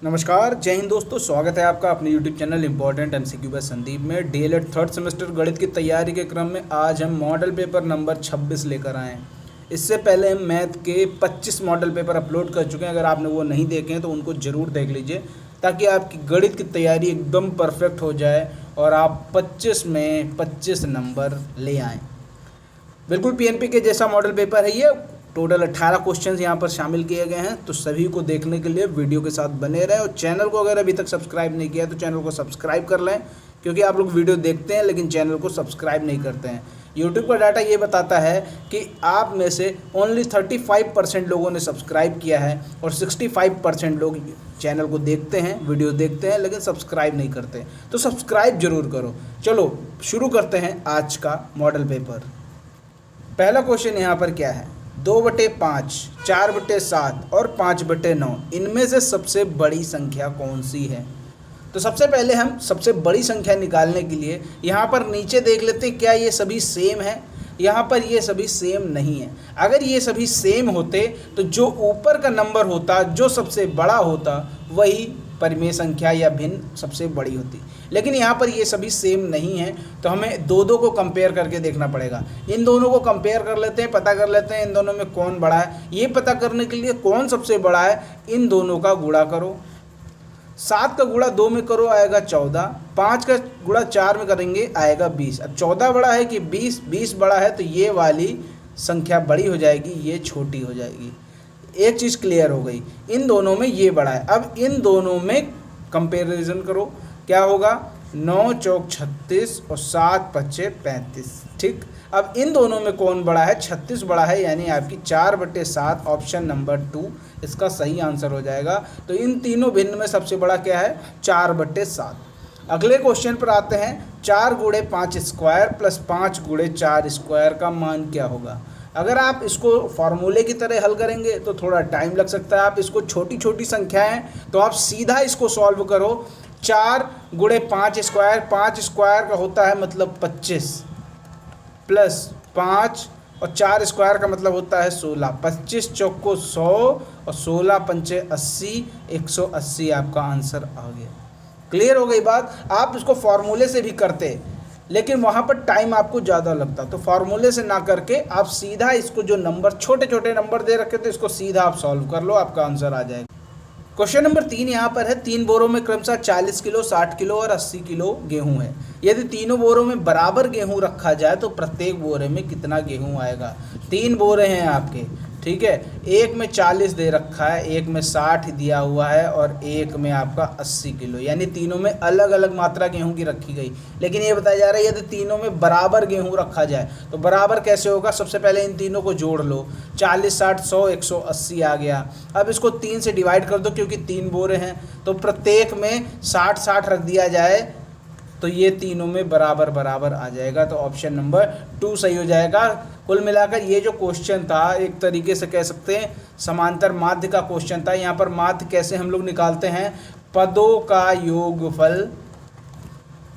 नमस्कार, जय हिंद दोस्तों। स्वागत है आपका अपने YouTube channel important MCQ by Sandeep में। DLED थर्ड सेमेस्टर गणित की तैयारी के क्रम में आज हम मॉडल पेपर नंबर 26 लेकर आए हैं। इससे पहले हम मैथ के 25 मॉडल पेपर अपलोड कर चुके हैं। अगर आपने वो नहीं देखे हैं तो उनको ज़रूर देख लीजिए, ताकि आपकी गणित की तैयारी एकदम परफेक्ट हो जाए और आप 25 में 25 नंबर ले आएँ। बिल्कुल PNP के जैसा मॉडल पेपर है ये। टोटल 18 क्वेश्चंस यहाँ पर शामिल किए गए हैं, तो सभी को देखने के लिए वीडियो के साथ बने रहें। और चैनल को अगर अभी तक सब्सक्राइब नहीं किया है तो चैनल को सब्सक्राइब कर लें, क्योंकि आप लोग वीडियो देखते हैं लेकिन चैनल को सब्सक्राइब नहीं करते हैं। यूट्यूब का डाटा ये बताता है कि आप में से ओनली 35% लोगों ने सब्सक्राइब किया है और 65% लोग चैनल को देखते हैं, वीडियो देखते हैं, लेकिन सब्सक्राइब नहीं करते। तो सब्सक्राइब जरूर करो। चलो शुरू करते हैं आज का मॉडल पेपर। पहला क्वेश्चन यहाँ पर क्या है, 2/5, 4/7 और 5/9 इनमें से सबसे बड़ी संख्या कौन सी है। तो सबसे पहले हम सबसे बड़ी संख्या निकालने के लिए यहाँ पर नीचे देख लेते हैं, क्या ये सभी सेम है। यहाँ पर ये सभी सेम नहीं है। अगर ये सभी सेम होते तो जो ऊपर का नंबर होता, जो सबसे बड़ा होता, वही परिमेय संख्या या भिन्न सबसे बड़ी होती। लेकिन यहाँ पर ये सभी सेम नहीं है, तो हमें दो को कंपेयर करके देखना पड़ेगा। इन दोनों को कंपेयर कर लेते हैं, पता कर लेते हैं इन दोनों में कौन बड़ा है। ये पता करने के लिए कौन सबसे बड़ा है, इन दोनों का गुणा करो। 7 का गुणा 2 में करो, आएगा 14। 5 का गुणा 4 में करेंगे, आएगा 20। अब 14 बड़ा है कि 20? 20 बड़ा है, तो ये वाली संख्या बड़ी हो जाएगी, ये छोटी हो जाएगी। एक चीज़ क्लियर हो गई, इन दोनों में ये बड़ा है। अब इन दोनों में कंपैरिजन करो, क्या होगा, 9 चौक 36 और 7 पच्चे 35। ठीक, अब इन दोनों में कौन बड़ा है, 36 बड़ा है, यानी आपकी 4/7 ऑप्शन नंबर 2 इसका सही आंसर हो जाएगा। तो इन तीनों भिन्न में सबसे बड़ा क्या है, 4/7। अगले क्वेश्चन पर आते हैं। 4 गुणे 5 स्क्वायर प्लस 5 गुणे 4 स्क्वायर का मान क्या होगा। अगर आप इसको फार्मूले की तरह हल करेंगे तो थोड़ा टाइम लग सकता है। आप इसको छोटी छोटी संख्याएं, तो आप सीधा इसको सॉल्व करो। 4 गुणे 5 स्क्वायर, 5 स्क्वायर का होता है मतलब 25, प्लस 5 और 4 स्क्वायर का मतलब होता है 16। 25 चौको 100 और 16 पंचे 80, 180 आपका आंसर आ गया। क्लियर हो गई बात। आप इसको फार्मूले से भी करते, लेकिन वहाँ पर टाइम आपको ज़्यादा लगता, तो फार्मूले से ना करके आप सीधा इसको, जो नंबर छोटे छोटे नंबर दे रखे थे, इसको सीधा आप सॉल्व कर लो, आपका आंसर आ जाएगा। क्वेश्चन नंबर 3 यहाँ पर है। 3 बोरों में क्रमशः 40 किलो, 60 किलो और 80 किलो गेहूं है। यदि तीनों बोरों में बराबर गेहूं रखा जाए तो प्रत्येक बोरे में कितना गेहूं आएगा। 3 बोरे हैं आपके, ठीक है। एक में 40 दे रखा है, एक में 60 दिया हुआ है और एक में आपका 80 किलो, यानी तीनों में अलग अलग मात्रा गेहूं की रखी गई। लेकिन ये बताया जा रहा है यदि तीनों में बराबर गेहूं रखा जाए तो बराबर कैसे होगा। सबसे पहले इन तीनों को जोड़ लो, 40, 60, 100, 180 आ गया। अब इसको 3 से डिवाइड कर दो, क्योंकि 3 बोरे हैं, तो प्रत्येक में 60-60 रख दिया जाए, तो ये तीनों में बराबर बराबर आ जाएगा। तो ऑप्शन नंबर 2 सही हो जाएगा। कुल मिलाकर ये जो क्वेश्चन था, एक तरीके से कह सकते हैं समांतर माध्य का क्वेश्चन था। यहाँ पर माध्य कैसे हम लोग निकालते हैं, पदों का योगफल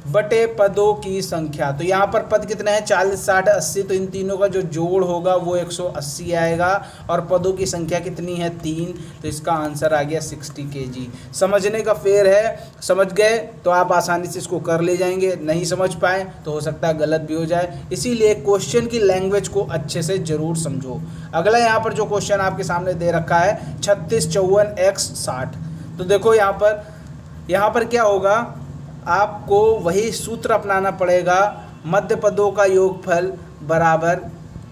बटे पदों की संख्या। तो यहाँ पर पद कितने हैं, 40, 60, 80, तो इन तीनों का जो जोड़ होगा वो 180 आएगा। और पदों की संख्या कितनी है, 3, तो इसका आंसर आ गया 60 kg। समझने का फेर है, समझ गए तो आप आसानी से इसको कर ले जाएंगे, नहीं समझ पाए तो हो सकता है गलत भी हो जाए। इसीलिए क्वेश्चन की लैंग्वेज को अच्छे से जरूर समझो। अगला यहाँ पर जो क्वेश्चन आपके सामने दे रखा है, 36, 54, x 60। तो देखो यहाँ पर क्या होगा, आपको वही सूत्र अपनाना पड़ेगा। मध्य पदों का योगफल बराबर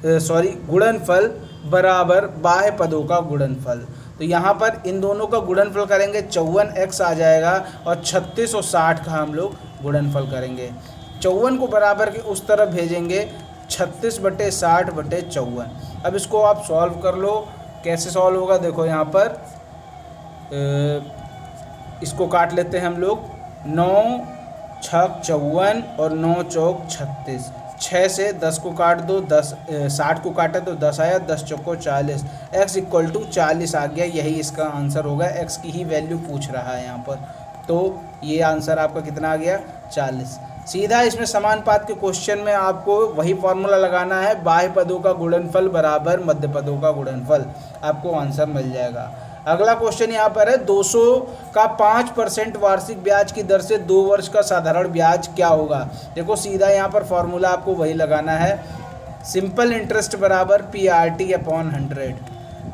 गुणनफल बराबर बाह्य पदों का गुणनफल। तो यहाँ पर इन दोनों का गुणनफल करेंगे, 54x आ जाएगा और 36 और 60 का हम लोग गुणनफल करेंगे। 54 को बराबर के उस तरफ भेजेंगे, 36/60/54। अब इसको आप सॉल्व कर लो। कैसे सॉल्व होगा, देखो यहाँ पर इसको काट लेते हैं हम लोग। 9 छक 54 और 9 चौक 36। 6 से 10 को काट दो, 60 को काटा तो 10 आया, 10 चौको 40। x = 40 आ गया, यही इसका आंसर होगा। x की ही वैल्यू पूछ रहा है यहाँ पर, तो ये आंसर आपका कितना आ गया, 40। सीधा इसमें समानुपात के क्वेश्चन में आपको वही फॉर्मूला लगाना है, बाह्य पदों का गुणनफल बराबर मध्य पदों का गुणनफल, आपको आंसर मिल जाएगा। अगला क्वेश्चन यहाँ पर है 200 का 5% वार्षिक ब्याज की दर से 2 वर्ष का साधारण ब्याज क्या होगा। देखो सीधा यहाँ पर फॉर्मूला आपको वही लगाना है, सिंपल इंटरेस्ट बराबर PRT अपॉन 100।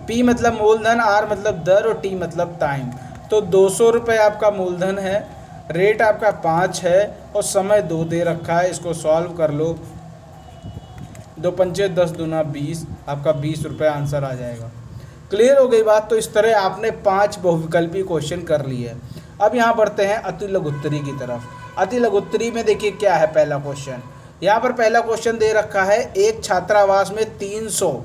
P मतलब मूलधन, R मतलब दर और T मतलब टाइम। तो 200 रुपये आपका मूलधन है, रेट आपका 5 है और समय 2 दे रखा है। इसको सॉल्व कर लो, 2 पंचे 10 दूना 20, आपका 20 रुपये आंसर आ जाएगा। क्लियर हो गई बात। तो इस तरह आपने 5 बहुविकल्पी क्वेश्चन कर लिए। अब यहाँ बढ़ते हैं अति लघुत्तरी की तरफ। अति लघुत्तरी में देखिए क्या है पहला क्वेश्चन। यहाँ पर पहला क्वेश्चन दे रखा है, एक छात्रावास में 300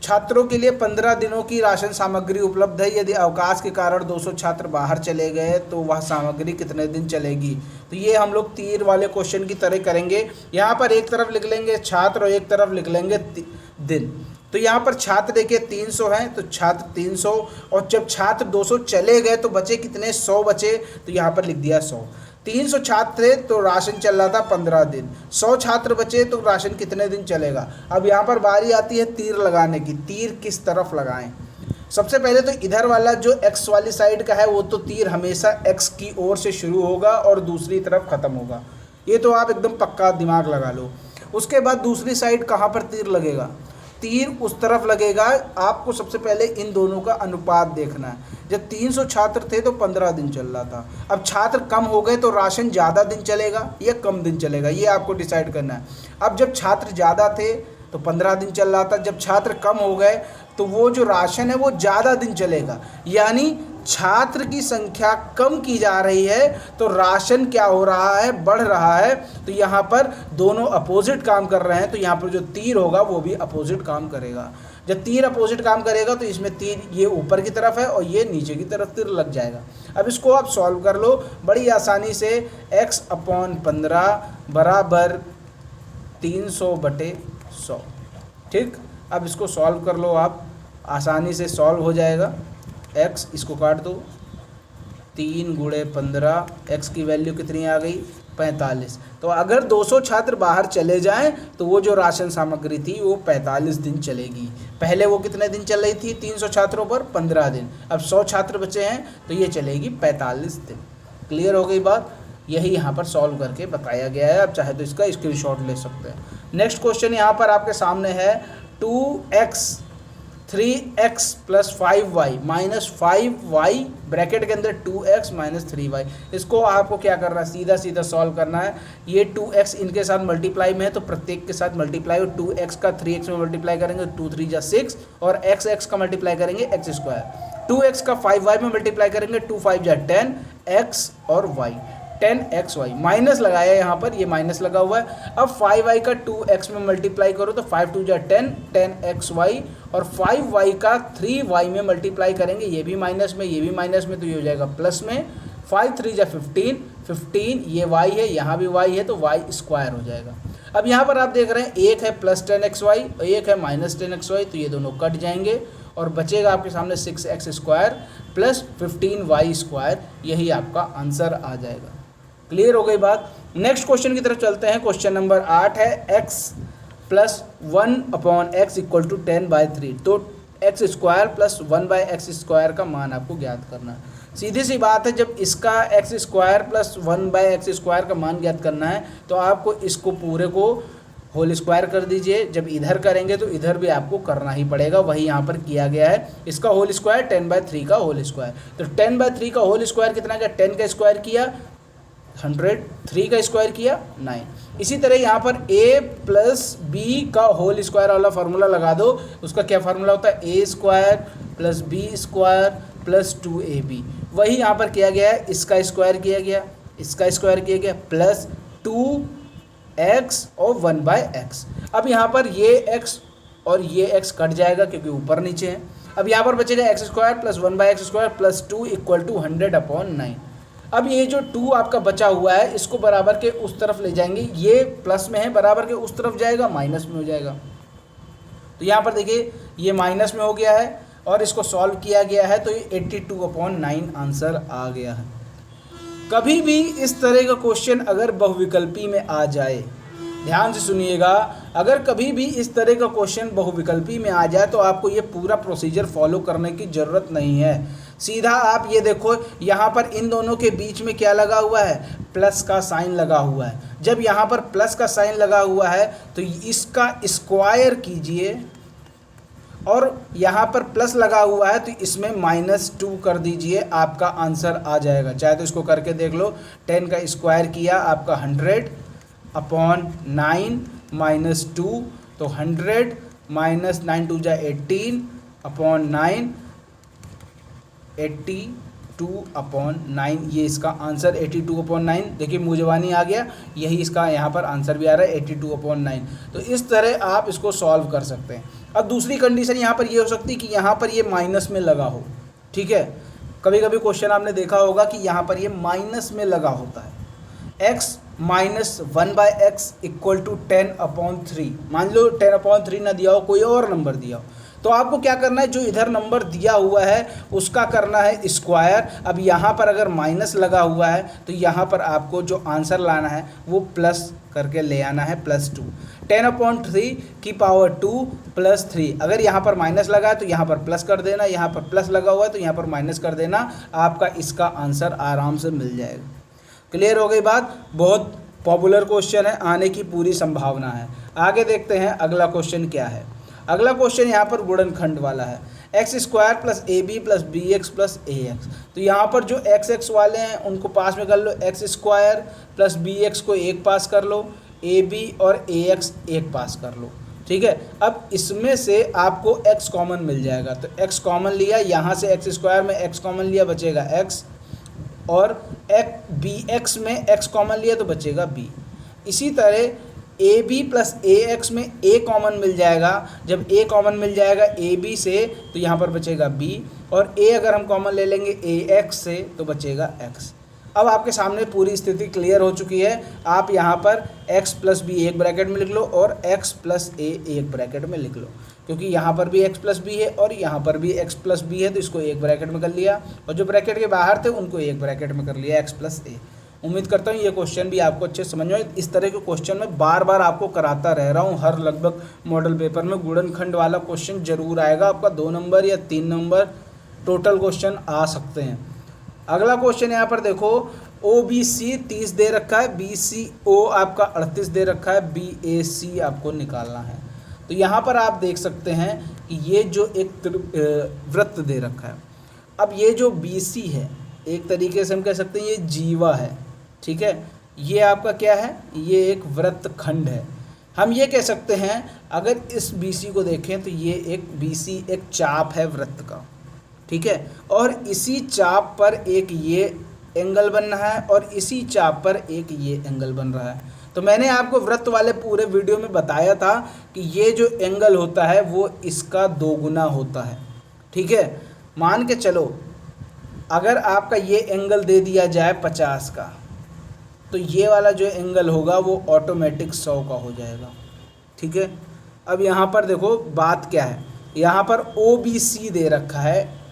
छात्रों के लिए 15 दिनों की राशन सामग्री उपलब्ध है। यदि अवकाश के कारण 200 छात्र बाहर चले गए तो वह सामग्री कितने दिन चलेगी। तो ये हम लोग तीर वाले क्वेश्चन की तरह करेंगे। यहाँ पर एक तरफ लिख लेंगे छात्र और एक तरफ लिख लेंगे दिन। तो यहाँ पर छात्र देखिए 300 हैं, तो छात्र 300, और जब छात्र 200 चले गए तो बचे कितने, 100 बचे। तो यहाँ पर लिख दिया 100। 300 छात्र थे तो राशन चल रहा था 15 दिन, 100 छात्र बचे तो राशन कितने दिन चलेगा। अब यहाँ पर बारी आती है तीर लगाने की। तीर किस तरफ लगाएं। सबसे पहले तो इधर वाला जो x वाली साइड का है वो तो तीर हमेशा x की ओर से शुरू होगा और दूसरी तरफ ख़त्म होगा। ये तो आप एकदम पक्का दिमाग लगा लो। उसके बाद दूसरी साइड कहाँ पर तीर लगेगा, तीर उस तरफ लगेगा। आपको सबसे पहले इन दोनों का अनुपात देखना है। जब 300 छात्र थे तो 15 दिन चल रहा था। अब छात्र कम हो गए तो राशन ज़्यादा दिन चलेगा या कम दिन चलेगा, ये आपको डिसाइड करना है। अब जब छात्र ज़्यादा थे तो 15 दिन चल रहा था, जब छात्र कम हो गए तो वो जो राशन है वो ज़्यादा दिन चलेगा। यानी छात्र की संख्या कम की जा रही है तो राशन क्या हो रहा है, बढ़ रहा है। तो यहाँ पर दोनों अपोजिट काम कर रहे हैं, तो यहाँ पर जो तीर होगा वो भी अपोजिट काम करेगा। जब तीर अपोजिट काम करेगा तो इसमें तीर ये ऊपर की तरफ है और ये नीचे की तरफ तीर लग जाएगा। अब इसको आप सॉल्व कर लो बड़ी आसानी से। x अपॉन 15 बराबर 300/100। ठीक, अब इसको सॉल्व कर लो आप, आसानी से सॉल्व हो जाएगा। x इसको काट दो, 3 × 15, x की वैल्यू कितनी आ गई, 45। तो अगर 200 छात्र बाहर चले जाएं तो वो जो राशन सामग्री थी वो 45 दिन चलेगी। पहले वो कितने दिन चल रही थी 300 छात्रों पर, 15 दिन। अब 100 छात्र बचे हैं तो ये चलेगी 45 दिन। क्लियर हो गई बात। यही यहाँ पर सॉल्व करके बताया गया है। आप चाहे तो इसका स्क्रीनशॉट ले सकते हैं। नेक्स्ट क्वेश्चन यहाँ पर आपके सामने है 2x 3x + 5y - 5y bracket के अंदर 2x - 3y। इसको आपको क्या करना है, सीधा सीधा सॉल्व करना है। ये 2x इनके साथ मल्टीप्लाई में है तो प्रत्येक के साथ मल्टीप्लाई, और 2x का 3x में मल्टीप्लाई करेंगे 2 3 जा 6, और x का मल्टीप्लाई करेंगे x²। 2x का 5y में मल्टीप्लाई करेंगे 2 5 जा 10, x और y 10xy। माइनस लगाया यहाँ पर, ये माइनस लगा हुआ है। अब 5y का 2x में मल्टीप्लाई करो तो 5 2 जा 10, 10xy, और 5y का 3y में मल्टीप्लाई करेंगे, ये भी माइनस में ये भी माइनस में, तो ये हो जाएगा प्लस में। 5 3 जा 15, 15 ये y है, यहाँ भी y है तो y² हो जाएगा। अब यहाँ पर आप देख रहे हैं एक है +10xy और एक है -10xy, तो ये दोनों कट जाएंगे और बचेगा आपके सामने 6x² + 15y²। यही आपका आंसर आ जाएगा। क्लियर हो गई बात। नेक्स्ट क्वेश्चन की तरफ चलते हैं। क्वेश्चन नंबर 8 है x + 1/x = 10/3। तो x² + 1/x² का मान आपको ज्ञात करना है। सीधी सी बात है, जब इसका x² + 1/x² का मान ज्ञात करना है तो आपको इसको पूरे को होल स्क्वायर कर दीजिए। जब इधर करेंगे तो इधर भी आपको करना ही पड़ेगा, वही यहाँ पर किया गया है। इसका होल स्क्वायर 10/3 का होल स्क्वायर, तो 10/3 का होल स्क्वायर कितना गया, 10 का स्क्वायर किया 100, 3 का स्क्वायर किया 9। इसी तरह यहाँ पर a + b का होल स्क्वायर वाला फार्मूला लगा दो। उसका क्या फार्मूला होता है, a² + b² + 2ab। वही यहाँ पर किया गया है, इसका स्क्वायर किया गया, इसका स्क्वायर किया गया, प्लस 2x और 1/x। अब यहाँ पर ये x और ये x कट जाएगा क्योंकि ऊपर नीचे है। अब यहाँ पर बचेगा x² + 1/x² + 2 = 100/9। अब ये जो 2 आपका बचा हुआ है इसको बराबर के उस तरफ ले जाएंगे, ये प्लस में है, बराबर के उस तरफ जाएगा माइनस में हो जाएगा। तो यहाँ पर देखिए ये माइनस में हो गया है और इसको सॉल्व किया गया है तो ये 82/9 आंसर आ गया है। कभी भी इस तरह का क्वेश्चन अगर बहुविकल्पी में आ जाए, ध्यान से सुनिएगा, अगर कभी भी इस तरह का क्वेश्चन बहुविकल्पी में आ जाए तो आपको ये पूरा प्रोसीजर फॉलो करने की ज़रूरत नहीं है। सीधा आप ये देखो, यहाँ पर इन दोनों के बीच में क्या लगा हुआ है, प्लस का साइन लगा हुआ है। जब यहाँ पर प्लस का साइन लगा हुआ है तो इसका स्क्वायर कीजिए, और यहाँ पर प्लस लगा हुआ है तो इसमें -2 कर दीजिए, आपका आंसर आ जाएगा। चाहे तो इसको करके देख लो। 10 का स्क्वायर किया आपका 100/9 -2, तो 100 -9 2 जा 18/9, 82/9, ये इसका आंसर 82/9। देखिए मुजवानी आ गया, यही इसका यहाँ पर आंसर भी आ रहा है 82/9। तो इस तरह आप इसको सॉल्व कर सकते हैं। अब दूसरी कंडीशन यहाँ पर ये हो सकती है कि यहाँ पर ये माइनस में लगा हो, ठीक है। कभी कभी क्वेश्चन आपने देखा होगा कि यहाँ पर ये माइनस में लगा होता है। x - 1/x = 10/3। मान लो 10/3 ना दिया हो, कोई और नंबर दिया हो, तो आपको क्या करना है, जो इधर नंबर दिया हुआ है उसका करना है स्क्वायर। अब यहाँ पर अगर माइनस लगा हुआ है तो यहाँ पर आपको जो आंसर लाना है वो प्लस करके ले आना है, +2। 10/3 + 3। अगर यहाँ पर माइनस लगा है तो यहाँ पर प्लस कर देना, यहाँ पर प्लस लगा हुआ है तो यहाँ पर माइनस कर देना, आपका इसका आंसर आराम से मिल जाएगा। क्लियर हो गई बात। बहुत पॉपुलर क्वेश्चन है, आने की पूरी संभावना है। आगे देखते हैं अगला क्वेश्चन क्या है। अगला क्वेश्चन यहाँ पर गुणनखंड वाला है। x² + ab + bx + ax। तो यहाँ पर जो x वाले हैं उनको पास में कर लो, x² + bx को 1 पास कर लो, ab और ax 1 पास कर लो, ठीक है। अब इसमें से आपको x कॉमन मिल जाएगा, तो x कॉमन लिया, यहाँ से x² में x कॉमन लिया, बचेगा x, और bx में x कॉमन लिया तो बचेगा b। इसी तरह ab + ax में a कॉमन मिल जाएगा। जब a कॉमन मिल जाएगा ab से तो यहाँ पर बचेगा b, और a अगर हम कॉमन ले लेंगे ax से तो बचेगा x। अब आपके सामने पूरी स्थिति क्लियर हो चुकी है। आप यहाँ पर x + b एक ब्रैकेट में लिख लो और x + a एक ब्रैकेट में लिख लो, क्योंकि यहाँ पर भी x + b है और यहाँ पर भी x + b है, तो इसको एक ब्रैकेट में कर लिया, और जो ब्रैकेट के बाहर थे उनको एक ब्रैकेट में कर लिया, x + a। उम्मीद करता हूँ ये क्वेश्चन भी आपको अच्छे समझ में। इस तरह के क्वेश्चन मैं बार बार आपको कराता रह रहा हूँ। हर लगभग मॉडल पेपर में गुणनखंड वाला क्वेश्चन जरूर आएगा, आपका 2 नंबर या 3 नंबर टोटल क्वेश्चन आ सकते हैं। अगला क्वेश्चन यहाँ पर देखो, OBC 30 दे रखा है, BCO आपका 38 दे रखा है, BAC आपको निकालना है। तो यहाँ पर आप देख सकते हैं कि ये जो एक वृत्त दे रखा है। अब ये जो BC है, एक तरीके से हम कह सकते हैं ये जीवा है, ठीक है। ये आपका क्या है, ये एक वृत्त खंड है। हम ये कह सकते हैं, अगर इस BC को देखें तो ये एक BC एक चाप है वृत्त का, ठीक है, और इसी चाप पर एक ये एंगल बन रहा है और इसी चाप पर एक ये एंगल बन रहा है। तो मैंने आपको वृत्त वाले पूरे वीडियो में बताया था कि ये जो एंगल होता है वो इसका 2 गुना होता है, ठीक है। मान के चलो अगर आपका ये एंगल दे दिया जाए 50 का, तो ये वाला जो एंगल होगा वो ऑटोमेटिक 100 का हो जाएगा, ठीक है। अब यहाँ पर देखो बात क्या है, यहाँ पर OBC दे रखा है।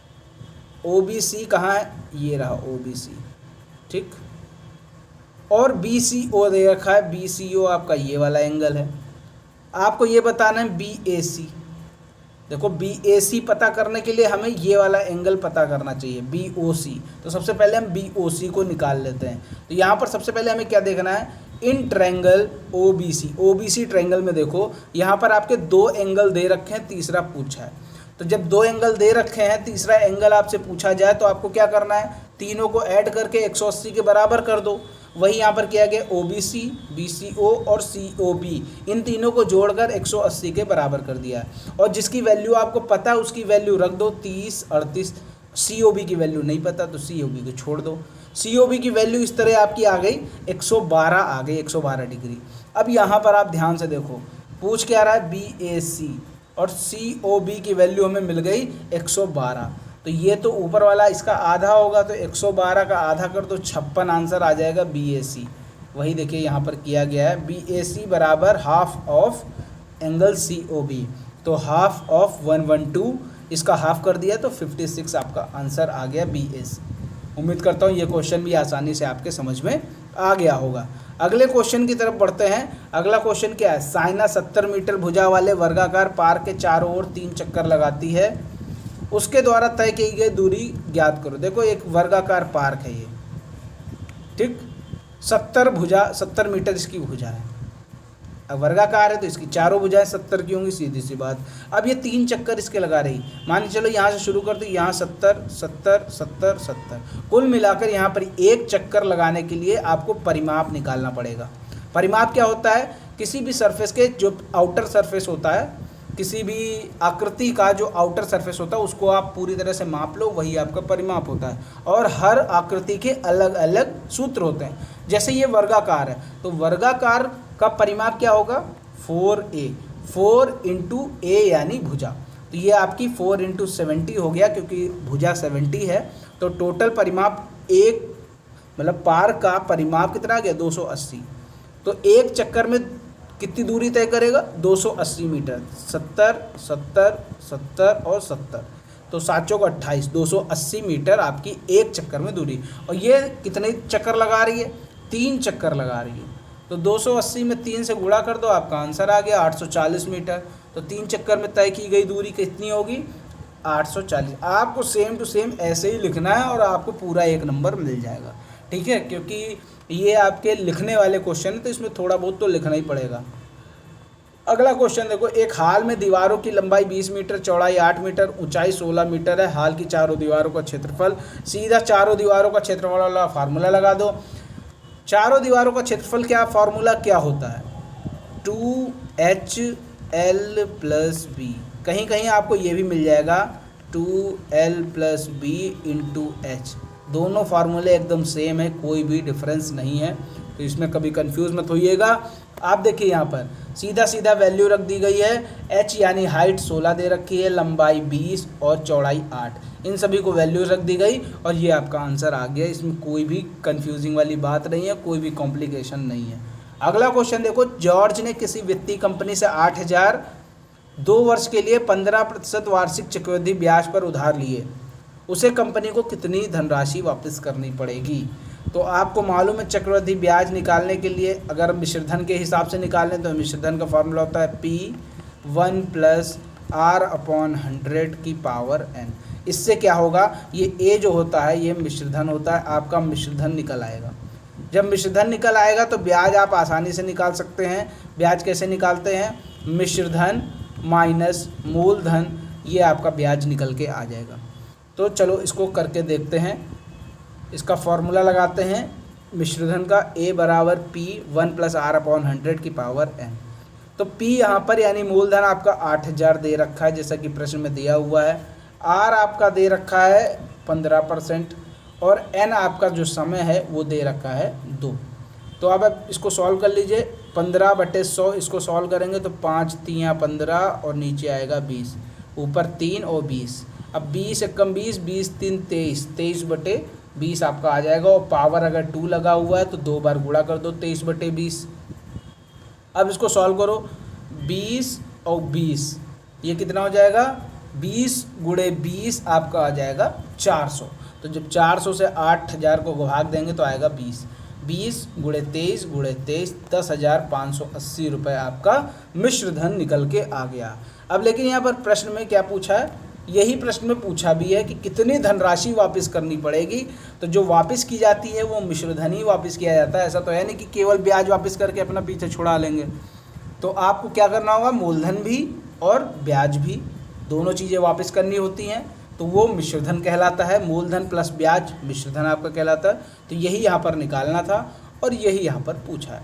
OBC कहाँ है, ये रहा OBC, ठीक, और BCO दे रखा है। BCO आपका ये वाला एंगल है। आपको ये बताना है BAC। देखो BAC पता करने के लिए हमें ये वाला एंगल पता करना चाहिए, BOC। तो सबसे पहले हम BOC को निकाल लेते हैं। तो यहाँ पर सबसे पहले हमें क्या देखना है, इन ट्रायंगल OBC ट्रायंगल में देखो यहाँ पर आपके 2 एंगल दे रखे हैं, तीसरा पूछा है। तो जब 2 एंगल दे रखे हैं, तीसरा एंगल आपसे पूछा जाए तो आपको क्या करना है, तीनों को ऐड करके 180 के बराबर कर दो। वही यहाँ पर किया गया, OBC, BCO और COB, इन तीनों को जोड़कर 180 के बराबर कर दिया है। और जिसकी वैल्यू आपको पता है उसकी वैल्यू रख दो, 30, 38। COB की वैल्यू नहीं पता तो COB को छोड़ दो। COB की वैल्यू इस तरह आपकी आ गई 112 आ गई, 112 डिग्री। अब यहाँ पर आप ध्यान से देखो, पूछ क्या रहा है, BAC, और COB की वैल्यू हमें मिल गई 112। तो ये तो ऊपर वाला इसका आधा होगा, तो 112 का आधा कर दो, 56 आंसर आ जाएगा BAC। वही देखिए यहाँ पर किया गया है, BAC बराबर हाफ ऑफ एंगल COB। तो हाफ ऑफ 112, इसका हाफ कर दिया तो 56 आपका आंसर आ गया BAC। उम्मीद करता हूँ ये क्वेश्चन भी आसानी से आपके समझ में आ गया होगा। अगले क्वेश्चन की तरफ बढ़ते हैं। अगला क्वेश्चन क्या है, साइना 70 मीटर भुजा वाले वर्गाकार पार्क के चारों ओर 3 चक्कर लगाती है, उसके द्वारा तय की गई दूरी ज्ञात करो। देखो एक वर्गाकार पार्क है ये, ठीक, 70 मीटर इसकी भुजा है। अब वर्गाकार है तो इसकी चारों भुजाएं 70 की होंगी, सीधी सी बात। अब ये 3 चक्कर इसके लगा रही, मान के चलो यहाँ से शुरू कर दो, यहाँ 70 70 70 70, कुल मिलाकर यहाँ पर एक चक्कर लगाने के लिए आपको परिमाप निकालना पड़ेगा। परिमाप क्या होता है, किसी भी सरफेस के जो आउटर सरफेस होता है, किसी भी आकृति का जो आउटर सरफेस होता है उसको आप पूरी तरह से माप लो, वही आपका परिमाप होता है। और हर आकृति के अलग अलग सूत्र होते हैं। जैसे ये वर्गाकार है तो वर्गाकार का परिमाप क्या होगा, 4a, 4 इंटू ए यानी भुजा। तो ये आपकी 4 इंटू 70 हो गया, क्योंकि भुजा 70 है। तो टोटल परिमाप एक मतलब पार का परिमाप कितना आ गया, 280। तो एक चक्कर में कितनी दूरी तय करेगा, 280 मीटर। 70 70 70 और 70, तो 7 चौक 28, 280 मीटर आपकी एक चक्कर में दूरी। और ये कितने चक्कर लगा रही है, 3 चक्कर लगा रही है। तो 280 में 3 से गुणा कर दो, आपका आंसर आ गया 840 मीटर। तो 3 चक्कर में तय की गई दूरी कितनी होगी, 840। आपको सेम टू सेम ऐसे ही लिखना है और आपको पूरा 1 नंबर मिल जाएगा, ठीक है, क्योंकि ये आपके लिखने वाले क्वेश्चन है तो इसमें थोड़ा बहुत तो लिखना ही पड़ेगा। अगला क्वेश्चन देखो, एक हाल में दीवारों की लंबाई 20 मीटर, चौड़ाई 8 मीटर, ऊंचाई 16 मीटर है। हाल की चारों दीवारों का क्षेत्रफल, सीधा चारों दीवारों का क्षेत्रफल वाला फार्मूला लगा दो। चारों दीवारों का क्षेत्रफल क्या, फार्मूला क्या होता है, 2HL + B। कहीं कहीं आपको ये भी मिल जाएगा 2L + B इंटू H। दोनों फार्मूले एकदम सेम है, कोई भी डिफरेंस नहीं है, तो इसमें कभी कंफ्यूज मत होइएगा। आप देखिए यहाँ पर सीधा सीधा वैल्यू रख दी गई है। H यानी हाइट 16 दे रखी है, लंबाई 20 और चौड़ाई 8, इन सभी को वैल्यू रख दी गई और ये आपका आंसर आ गया। इसमें कोई भी कंफ्यूजिंग वाली बात नहीं है, कोई भी कॉम्प्लिकेशन नहीं है। अगला क्वेश्चन देखो, जॉर्ज ने किसी वित्तीय कंपनी से 8,000 2 वर्ष के लिए 15% वार्षिक चक्रवृद्धि ब्याज पर उधार लिए, उसे कंपनी को कितनी धनराशि वापस करनी पड़ेगी। तो आपको मालूम है चक्रवृद्धि ब्याज निकालने के लिए अगर मिश्रधन के हिसाब से निकालें तो मिश्रधन का फॉर्मूला होता है P1 + R/100⁴ n। इससे क्या होगा, ये A जो होता है ये मिश्रधन होता है, आपका मिश्रधन निकल आएगा। जब मिश्रधन निकल आएगा तो ब्याज आप आसानी से निकाल सकते हैं। ब्याज कैसे निकालते हैं, मिश्रधन माइनस मूलधन, ये आपका ब्याज निकल के आ जाएगा। तो चलो इसको करके देखते हैं। इसका फॉर्मूला लगाते हैं मिश्रधन का, A = P1 + R/100⁴n। तो P यहाँ पर यानी मूलधन आपका 8,000 दे रखा है जैसा कि प्रश्न में दिया हुआ है। R आपका दे रखा है 15% और n आपका जो समय है वो दे रखा है 2। तो अब आप इसको सॉल्व कर लीजिए। 15/100 इसको सॉल्व करेंगे तो 5 × 3 = 15 और नीचे आएगा 20, ऊपर 3 और 20। अब 20 × 1 = 20, 20 × 3 = 23, 23/20 आपका आ जाएगा। और पावर अगर 2 लगा हुआ है तो 2 बार गुणा कर दो, 23/20। अब इसको सॉल्व करो, 20 और 20 ये कितना हो जाएगा, 20 × 20 आपका आ जाएगा 400। तो जब 400 से 8,000 को भाग देंगे तो आएगा 20, 20 × 23 × 23 10,580 रुपये आपका मिश्रधन निकल के आ गया। अब लेकिन यहाँ पर प्रश्न में क्या पूछा है, यही प्रश्न में पूछा भी है कि कितनी धनराशि वापस करनी पड़ेगी। तो जो वापस की जाती है वो मिश्रधन ही वापस किया जाता है। ऐसा तो है नहीं कि केवल ब्याज वापस करके अपना पीछे छुड़ा लेंगे। तो आपको क्या करना होगा, मूलधन भी और ब्याज भी दोनों चीज़ें वापस करनी होती हैं, तो वो मिश्रधन कहलाता है। मूलधन प्लस ब्याज मिश्रधन आपका कहलाता है। तो यही यहाँ पर निकालना था और यही यहाँ पर पूछा है।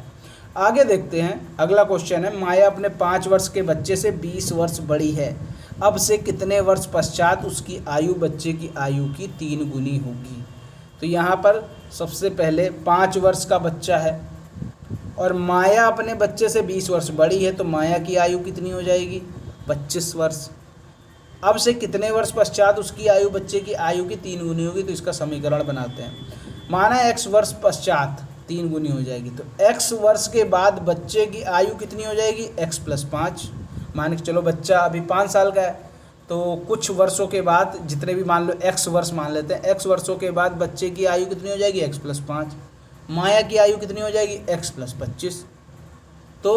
आगे देखते हैं, अगला क्वेश्चन है, माया अपने 5 वर्ष के बच्चे से 20 वर्ष बड़ी है, अब से कितने वर्ष पश्चात उसकी आयु बच्चे की आयु की 3 गुनी होगी। तो यहाँ पर सबसे पहले 5 वर्ष का बच्चा है और माया अपने बच्चे से 20 वर्ष बड़ी है, तो माया की आयु कितनी हो जाएगी, 25 वर्ष। अब से कितने वर्ष पश्चात उसकी आयु बच्चे की आयु की 3 गुनी होगी। तो इसका समीकरण बनाते हैं। माना x वर्ष पश्चात 3 गुनी हो जाएगी, तो x वर्ष के बाद बच्चे की आयु कितनी हो जाएगी, x + 5। मान के चलो बच्चा अभी 5 साल का है, तो कुछ वर्षों के बाद, जितने भी मान लो x वर्ष मान लेते हैं, x वर्षों के बाद बच्चे की आयु कितनी हो जाएगी, x + 5। माया की आयु कितनी हो जाएगी, x प्लस 25। तो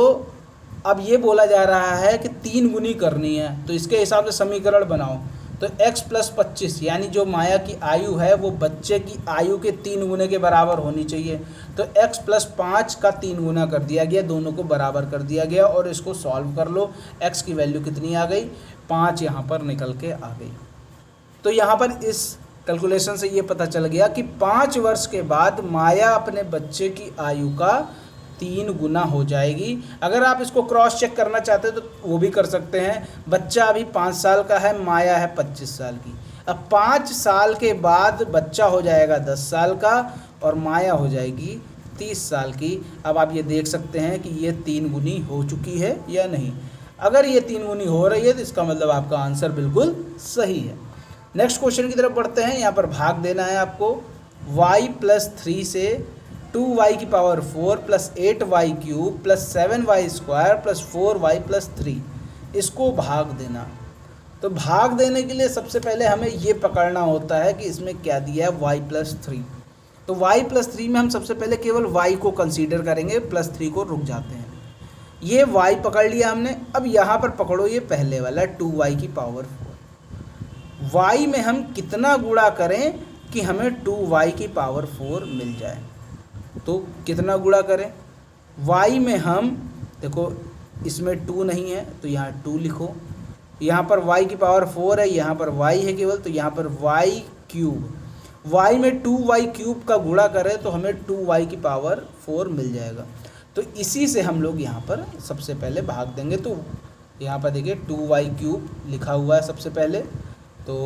अब ये बोला जा रहा है कि 3 गुनी करनी है, तो इसके हिसाब से समीकरण बनाओ। तो x प्लस 25 यानी जो माया की आयु है वो बच्चे की आयु के 3 गुने के बराबर होनी चाहिए। तो x प्लस 5 का 3 गुना कर दिया गया, दोनों को बराबर कर दिया गया और इसको सॉल्व कर लो। x की वैल्यू कितनी आ गई, 5 यहाँ पर निकल के आ गई। तो यहाँ पर इस कैलकुलेशन से ये पता चल गया कि 5 वर्ष के बाद माया अपने बच्चे की आयु का 3 गुना हो जाएगी। अगर आप इसको क्रॉस चेक करना चाहते हो तो वो भी कर सकते हैं। बच्चा अभी 5 साल का है, माया है 25 साल की। अब 5 साल के बाद बच्चा हो जाएगा 10 साल का और माया हो जाएगी 30 साल की। अब आप ये देख सकते हैं कि ये 3 गुनी हो चुकी है या नहीं। अगर ये 3 गुनी हो रही है तो इसका मतलब आपका आंसर बिल्कुल सही है। नेक्स्ट क्वेश्चन की तरफ बढ़ते हैं। यहाँ पर भाग देना है आपको। y प्लस 3 से 2y की power 4 plus 8y cube plus 7y square plus 4y plus 3, इसको भाग देना। तो भाग देने के लिए सबसे पहले हमें ये पकड़ना होता है कि इसमें क्या दिया है, y प्लस 3। तो y प्लस 3 में हम सबसे पहले केवल y को कंसीडर करेंगे, प्लस 3 को रुक जाते हैं। ये y पकड़ लिया हमने। अब यहाँ पर पकड़ो ये पहले वाला 2y की पावर 4। y में हम कितना गुणा करें कि हमें 2y की पावर 4 मिल जाए। तो कितना गुणा करें, y में हम देखो इसमें 2 नहीं है तो यहाँ 2 लिखो। यहाँ पर y की पावर 4 है, यहाँ पर y है केवल, तो यहाँ पर y क्यूब। y में 2y क्यूब का गुणा करें तो हमें 2y की पावर 4 मिल जाएगा। तो इसी से हम लोग यहाँ पर सबसे पहले भाग देंगे। तो यहाँ पर देखिए 2y क्यूब लिखा हुआ है सबसे पहले। तो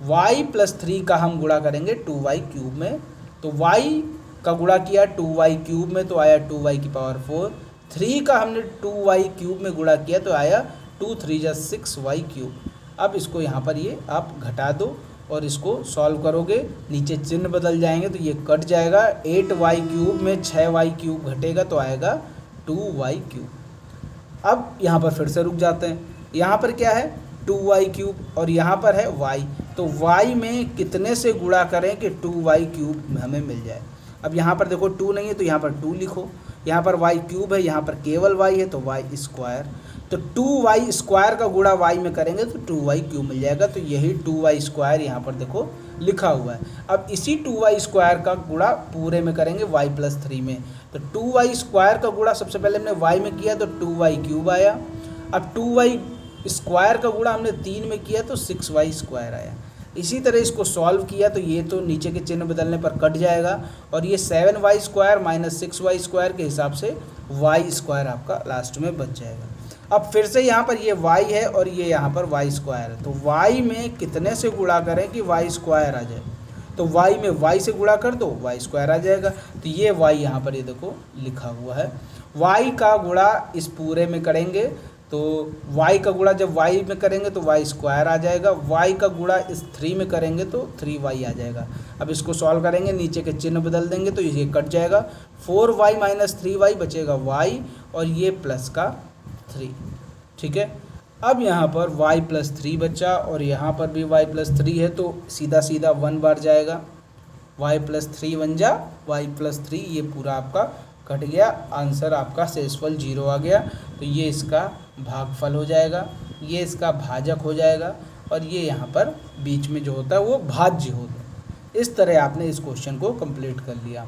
y प्लस 3 का हम गुणा करेंगे 2y क्यूब में। तो y का गुणा किया 2y क्यूब में तो आया 2y की पावर 4। 3 का हमने 2y क्यूब में गुणा किया तो आया 2 3 जा 6y क्यूब। अब इसको यहाँ पर ये आप घटा दो और इसको सॉल्व करोगे, नीचे चिन्ह बदल जाएंगे तो ये कट जाएगा। 8y क्यूब में 6y क्यूब घटेगा तो आएगा 2y क्यूब। अब यहाँ पर फिर से रुक जाते हैं। यहाँ पर क्या है 2y क्यूब और यहाँ पर है y। तो y में कितने से गुणा करें कि 2y क्यूब हमें मिल जाए। अब यहाँ पर देखो 2 नहीं है तो यहाँ पर 2 लिखो। यहाँ पर y क्यूब है, यहाँ पर केवल y है तो y स्क्वायर। तो 2y स्क्वायर का गुणा y में करेंगे तो 2y क्यूब मिल जाएगा। तो यही 2y स्क्वायर यहाँ पर देखो लिखा हुआ है। अब इसी 2y स्क्वायर का गुणा पूरे में करेंगे y प्लस 3 में। तो 2y स्क्वायर का गुणा सबसे पहले हमने y में किया तो 2y क्यूब आया। अब 2y स्क्वायर का गुणा हमने 3 में किया तो 6y स्क्वायर आया। इसी तरह इसको सॉल्व किया तो ये तो नीचे के चिन्ह बदलने पर कट जाएगा और ये 7y square minus 6y square के हिसाब से y स्क्वायर आपका लास्ट में बच जाएगा। अब फिर से यहाँ पर ये y है और ये यहाँ पर y स्क्वायर है। तो y में कितने से गुणा करें कि y स्क्वायर आ जाए। तो y में y से गुणा कर दो y स्क्वायर आ जाएगा। तो ये y यहाँ पर ये देखो लिखा हुआ है। y का गुणा इस पूरे में करेंगे तो y का गुणा जब y में करेंगे तो y स्क्वायर आ जाएगा। y का गुणा इस 3 में करेंगे तो 3y आ जाएगा। अब इसको सॉल्व करेंगे, नीचे के चिन्ह बदल देंगे तो ये कट जाएगा। 4y माइनस 3y बचेगा y और ये प्लस का 3। ठीक है। अब यहाँ पर y प्लस 3 बचा और यहाँ पर भी y प्लस 3 है तो सीधा सीधा 1 बार जाएगा। y प्लस 3 बन जा y प्लस 3, ये पूरा आपका कट गया। आंसर आपका शेषफल 0 आ गया। तो ये इसका भागफल हो जाएगा, ये इसका भाजक हो जाएगा और ये यहाँ पर बीच में जो होता है वो भाज्य होता है। इस तरह आपने इस क्वेश्चन को कंप्लीट कर लिया।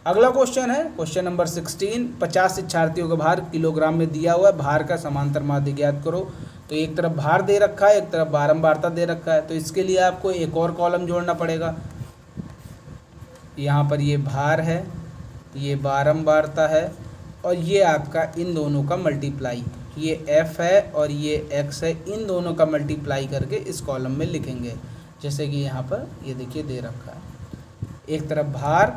अगला क्वेश्चन है क्वेश्चन नंबर 16। 50 शिक्षार्थियों का भार किलोग्राम में दिया हुआ है। भार का समांतर माध्य ज्ञात करो। तो एक तरफ भार दे रखा है, एक तरफ बारंबारता दे रखा है। तो इसके लिए आपको एक और कॉलम जोड़ना पड़ेगा। यहाँ पर ये भार है, ये बारंबारता है और ये आपका इन दोनों का मल्टीप्लाई, ये f है और ये x है। इन दोनों का मल्टीप्लाई करके इस कॉलम में लिखेंगे। जैसे कि यहाँ पर ये देखिए दे रखा है, एक तरफ भार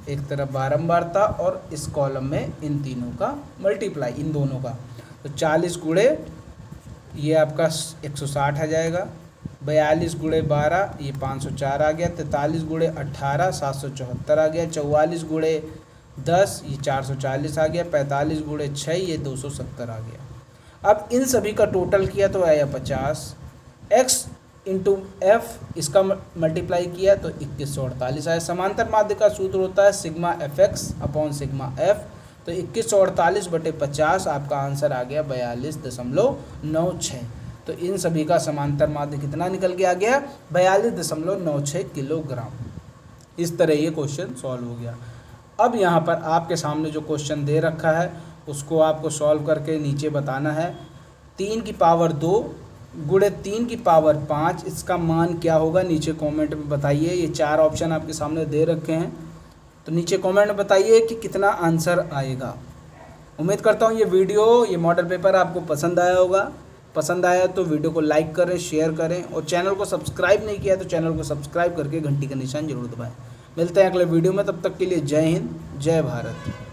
एक तरफ बारंबारता और इस कॉलम में इन तीनों का मल्टीप्लाई, इन दोनों का। तो 40 गुणे ये आपका 160 आ जाएगा। 42 गुणे 12 ये 504 आ गया। 43 गुणे 18 774 आ गया। 44 गुणे 10 ये 440 आ गया। 45 गुणे 6 ये 270 आ गया। अब इन सभी का टोटल किया तो आया 50। x इंटू एफ, इसका मल्टीप्लाई किया तो 2148 आया। समांतर माध्य का सूत्र होता है sigma F x upon sigma F, तो 2148/50 आपका आंसर आ गया 42.96। तो इन सभी का समांतर माध्य कितना निकल के आ गया, 42.96 किलोग्राम। इस तरह ये क्वेश्चन सॉल्व हो गया। अब यहाँ पर आपके सामने जो क्वेश्चन दे रखा है उसको आपको सॉल्व करके नीचे बताना है। 3 की पावर 2 गुणे 3 की पावर 5, इसका मान क्या होगा नीचे कमेंट में बताइए। ये 4 ऑप्शन आपके सामने दे रखे हैं, तो नीचे कमेंट में बताइए कि कितना आंसर आएगा। उम्मीद करता हूँ ये मॉडल पेपर आपको पसंद आया होगा। पसंद आया तो वीडियो को लाइक करें, शेयर करें, और चैनल को सब्सक्राइब नहीं किया तो चैनल को सब्सक्राइब करके घंटी का निशान जरूर दबाएं। मिलते हैं अगले वीडियो में, तब तक के लिए जय हिंद, जय भारत।